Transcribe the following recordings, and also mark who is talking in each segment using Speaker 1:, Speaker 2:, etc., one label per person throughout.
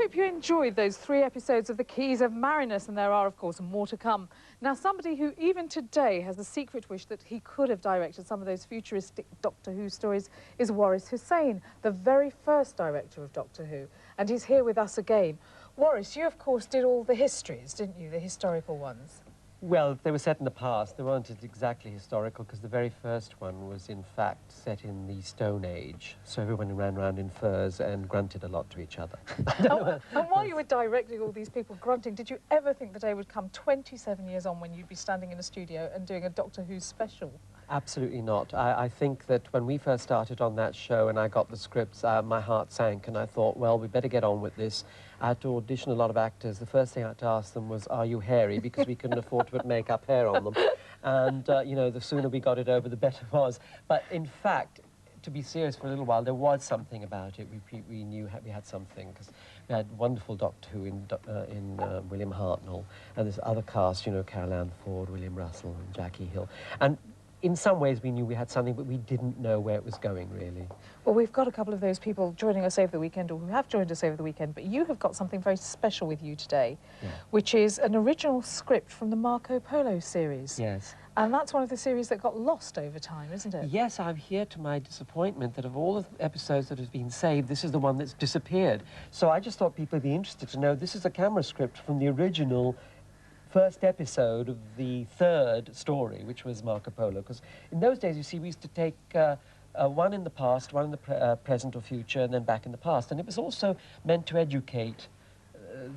Speaker 1: hope you enjoyed those 3 episodes of The Keys of Marinus, and there are, of course, more to come. Now, somebody who even today has a secret wish that he could have directed some of those futuristic Doctor Who stories is Waris Hussein, the very first director of Doctor Who, and he's here with us again. Waris, you, of course, did all the histories, didn't you, the historical ones?
Speaker 2: Well, they were set in the past. They weren't exactly historical, because the very first one was, in fact, set in the Stone Age. So everyone ran around in furs and grunted a lot to each other.
Speaker 1: And while you were directing all these people grunting, did you ever think the day would come 27 years on when you'd be standing in a studio and doing a Doctor Who special?
Speaker 2: Absolutely not. I think that when we first started on that show and I got the scripts, my heart sank and I thought, well, we better get on with this. I had to audition a lot of actors. The first thing I had to ask them was, are you hairy? Because we couldn't afford to put makeup hair on them. And, you know, the sooner we got it over, the better it was. But in fact, to be serious for a little while, there was something about it. We knew we had something, because we had wonderful Doctor Who in William Hartnell, and this other cast, you know, Carol Ann Ford, William Russell, and Jackie Hill. And in some ways, we knew we had something, but we didn't know where it was going, really.
Speaker 1: Well, we've got a couple of those people joining us over the weekend, or who have joined us over the weekend, but you have got something very special with you today, which is an original script from the Marco Polo series.
Speaker 2: Yes.
Speaker 1: And that's one of the series that got lost over time, isn't it?
Speaker 2: Yes, I'm here to my disappointment that of all the episodes that have been saved, this is the one that's disappeared. So I just thought people would be interested to know this is a camera script from the original first episode of the third story, which was Marco Polo. Because in those days, you see, we used to take one in the past, one in the present or future, and then back in the past. And it was also meant to educate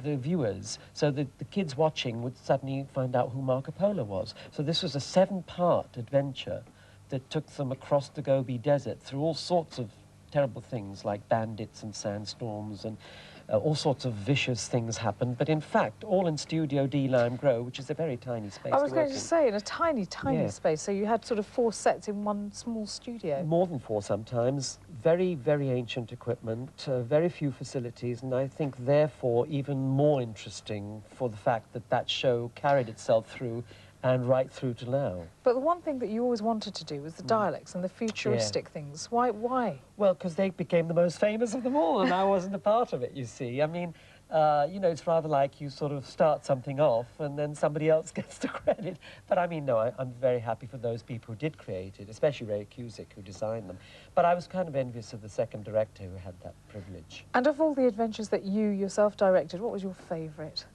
Speaker 2: the viewers, so that the kids watching would suddenly find out who Marco Polo was. So this was a 7-part adventure that took them across the Gobi Desert through all sorts of terrible things like bandits and sandstorms, and all sorts of vicious things happened, but in fact, all in Studio D Lime Grove, which is a very tiny space.
Speaker 1: I was going to say, in a tiny, tiny space, so you had sort of 4 sets in one small studio.
Speaker 2: More than 4 sometimes. Very, very ancient equipment, very few facilities, and I think, therefore, even more interesting for the fact that that show carried itself through and right through to now.
Speaker 1: But the one thing that you always wanted to do was the dialects and the futuristic things. Why?
Speaker 2: Well, because they became the most famous of them all, and I wasn't a part of it, you see. I mean, you know, it's rather like you sort of start something off and then somebody else gets the credit. But I mean, no, I'm very happy for those people who did create it, especially Ray Cusick, who designed them. But I was kind of envious of the second director who had that privilege.
Speaker 1: And of all the adventures that you yourself directed, what was your favourite?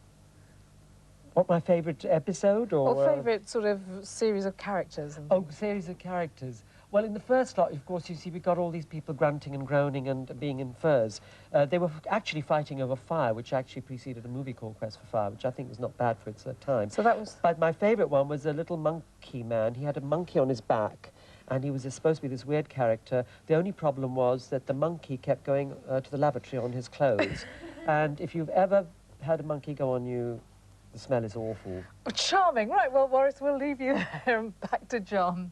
Speaker 2: What, my favourite episode, or
Speaker 1: favourite sort of series of characters? And
Speaker 2: series of characters. Well, in the first lot, of course, you see, we got all these people grunting and groaning and being in furs. They were actually fighting over fire, which actually preceded a movie called Quest for Fire, which I think was not bad for its time.
Speaker 1: So that was...
Speaker 2: But my favourite one was a little monkey man. He had a monkey on his back, and he was supposed to be this weird character. The only problem was that the monkey kept going to the lavatory on his clothes. And if you've ever had a monkey go on you, the smell is awful. Oh,
Speaker 1: charming. Right, well, Waris, we'll leave you there and back to Jon.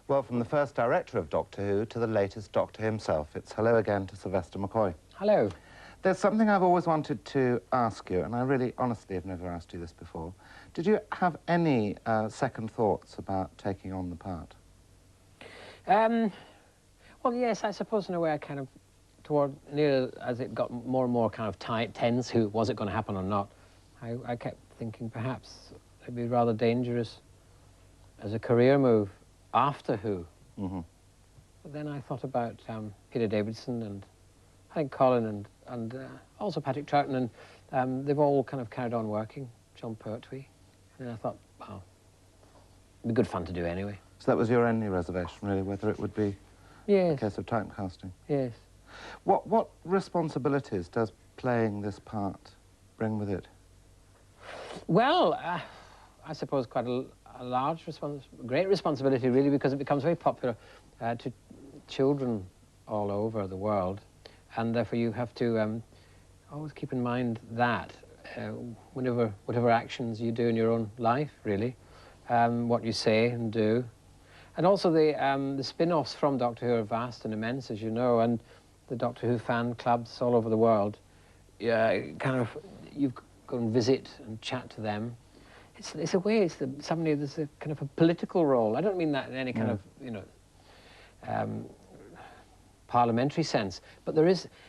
Speaker 3: Well, from the first director of Doctor Who to the latest Doctor himself, it's hello again to Sylvester McCoy.
Speaker 2: Hello.
Speaker 3: There's something I've always wanted to ask you, and I really, honestly, have never asked you this before. Did you have any second thoughts about taking on the part?
Speaker 4: Well, yes, I suppose in a way I kind of, near as it got more and more kind of tense, who was it going to happen or not, I kept thinking perhaps it'd be rather dangerous as a career move after Who.
Speaker 3: Mm-hmm.
Speaker 4: But then I thought about Peter Davidson, and I think Colin, and also Patrick Troughton, and they've all kind of carried on working, Jon Pertwee. And I thought, wow, it'd be good fun to do anyway.
Speaker 3: So that was your only reservation, really, whether it would be a case of typecasting?
Speaker 4: Yes.
Speaker 3: What responsibilities does playing this part bring with it?
Speaker 4: Well, I suppose quite a great responsibility, really, because it becomes very popular to children all over the world, and therefore you have to always keep in mind that whatever actions you do in your own life, really, what you say and do. And also the spin-offs from Doctor Who are vast and immense, as you know, and the Doctor Who fan clubs all over the world, you've go and visit and chat to them. It's a way, there's a kind of a political role. I don't mean that in any kind of, you know, parliamentary sense, but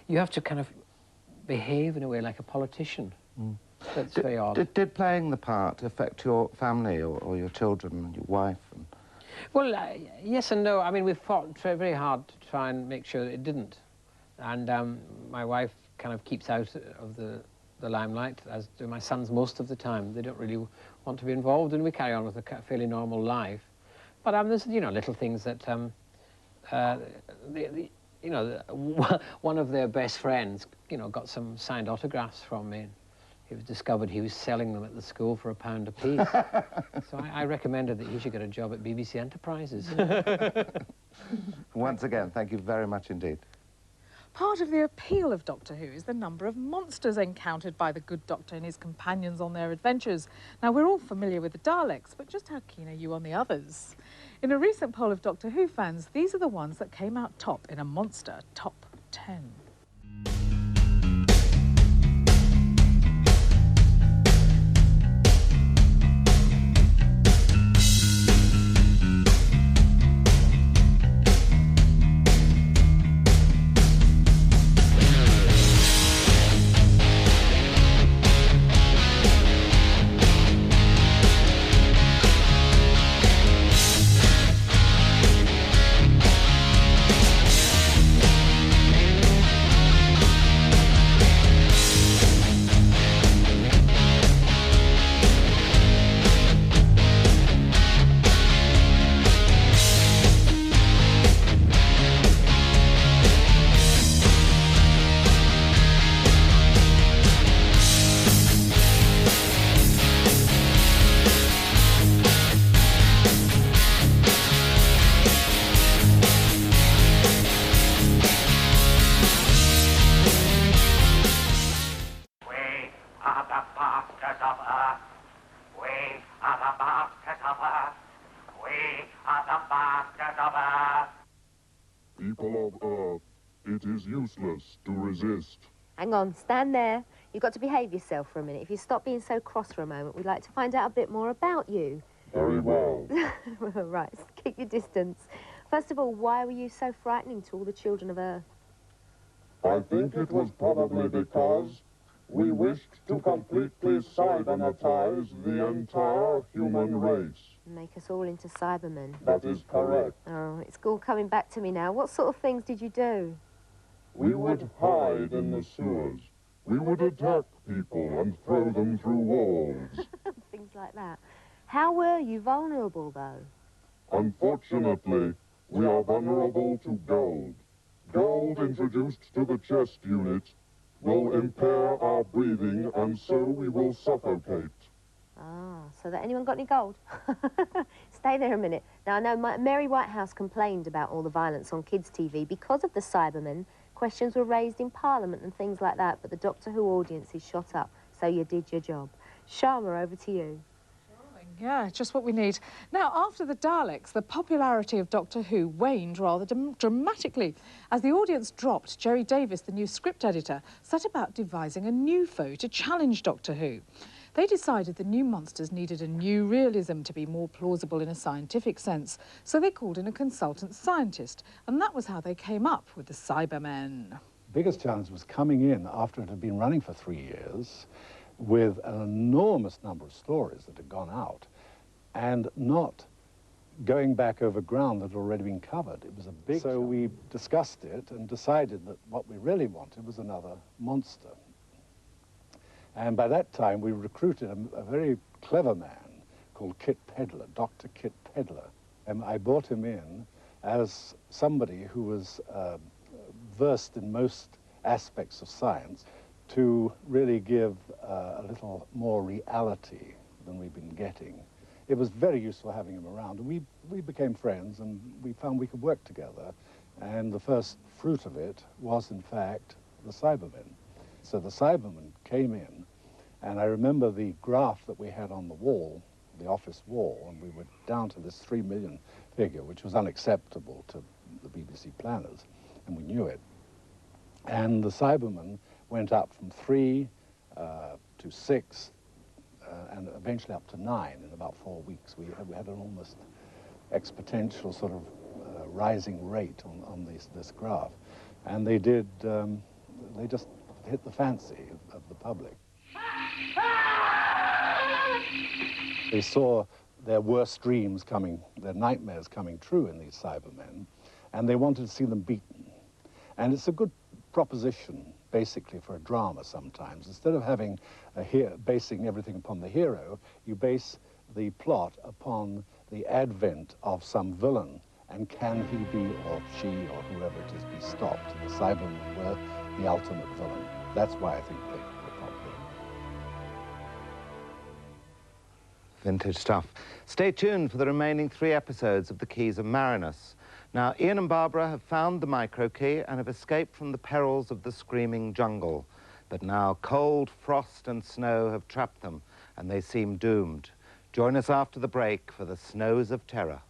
Speaker 4: you have to kind of behave in a way like a politician. That's very odd.
Speaker 3: Did playing the part affect your family or your children and your wife? And...
Speaker 4: Well, yes and no. I mean, we've fought very hard to try and make sure that it didn't. And my wife kind of keeps out of the limelight, as do my sons most of the time. They don't really want to be involved, and we carry on with a fairly normal life. But there's, you know, little things that, you know, one of their best friends, you know, got some signed autographs from me. It was discovered he was selling them at the school for £1 a piece. So I recommended that he should get a job at BBC Enterprises.
Speaker 3: Once again, thank you very much indeed.
Speaker 1: Part of the appeal of Doctor Who is the number of monsters encountered by the good Doctor and his companions on their adventures. Now, we're all familiar with the Daleks, but just how keen are you on the others? In a recent poll of Doctor Who fans, these are the ones that came out top in a monster top 10.
Speaker 5: People of Earth, it is useless to resist.
Speaker 6: Hang on, stand there. You've got to behave yourself for a minute. If you stop being so cross for a moment, we'd like to find out a bit more about you.
Speaker 5: Very well.
Speaker 6: Right, keep your distance. First of all, why were you so frightening to all the children of Earth?
Speaker 5: I think it was probably because we wished to completely cybernetize the entire human race.
Speaker 6: Make us all into Cybermen.
Speaker 5: That is correct.
Speaker 6: Oh, it's all coming back to me now. What sort of things did you do?
Speaker 5: We would hide in the sewers. We would attack people and throw them through walls.
Speaker 6: Things like that. How were you vulnerable, though?
Speaker 5: Unfortunately, we are vulnerable to gold. Gold introduced to the chest unit will impair our breathing, and so we will suffocate.
Speaker 6: Ah, so that anyone got any gold? Stay there a minute. Now, I know Mary Whitehouse complained about all the violence on kids' TV because of the Cybermen. Questions were raised in Parliament and things like that, but the Doctor Who audience is shot up, so you did your job. Sharma, over to you.
Speaker 1: Yeah, just what we need. Now, after the Daleks, the popularity of Doctor Who waned rather dramatically. As the audience dropped, Gerry Davis, the new script editor, set about devising a new foe to challenge Doctor Who. They decided the new monsters needed a new realism to be more plausible in a scientific sense, so they called in a consultant scientist, and that was how they came up with the Cybermen.
Speaker 7: Biggest challenge was coming in after it had been running for 3 years with an enormous number of stories that had gone out and not going back over ground that had already been covered. It was a big challenge. So we discussed it and decided that what we really wanted was another monster. And by that time, we recruited a very clever man called Kit Pedler, Dr. Kit Pedler. And I brought him in as somebody who was versed in most aspects of science to really give a little more reality than we've been getting. It was very useful having him around, and we became friends, and we found we could work together. And the first fruit of it was, in fact, the Cybermen. So the Cybermen came in, and I remember the graph that we had on the wall, the office wall, and we were down to this 3 million figure, which was unacceptable to the BBC planners, and we knew it. And the Cybermen went up from 3 to 6, and eventually up to 9 in about 4 weeks. We had an almost exponential sort of rising rate on this graph. And they did, they just hit the fancy of the public. They saw their worst dreams coming, their nightmares coming true in these Cybermen, and they wanted to see them beaten. And it's a good proposition, basically, for a drama sometimes. Instead of having basing everything upon the hero, you base the plot upon the advent of some villain, and can he be, or she, or whoever it is, be stopped? The Cybermen were the ultimate villain. That's why I think they were popular.
Speaker 3: Vintage stuff. Stay tuned for the remaining 3 episodes of The Keys of Marinus. Now, Ian and Barbara have found the micro-key and have escaped from the perils of the screaming jungle. But now cold, frost and snow have trapped them, and they seem doomed. Join us after the break for the Snows of Terror.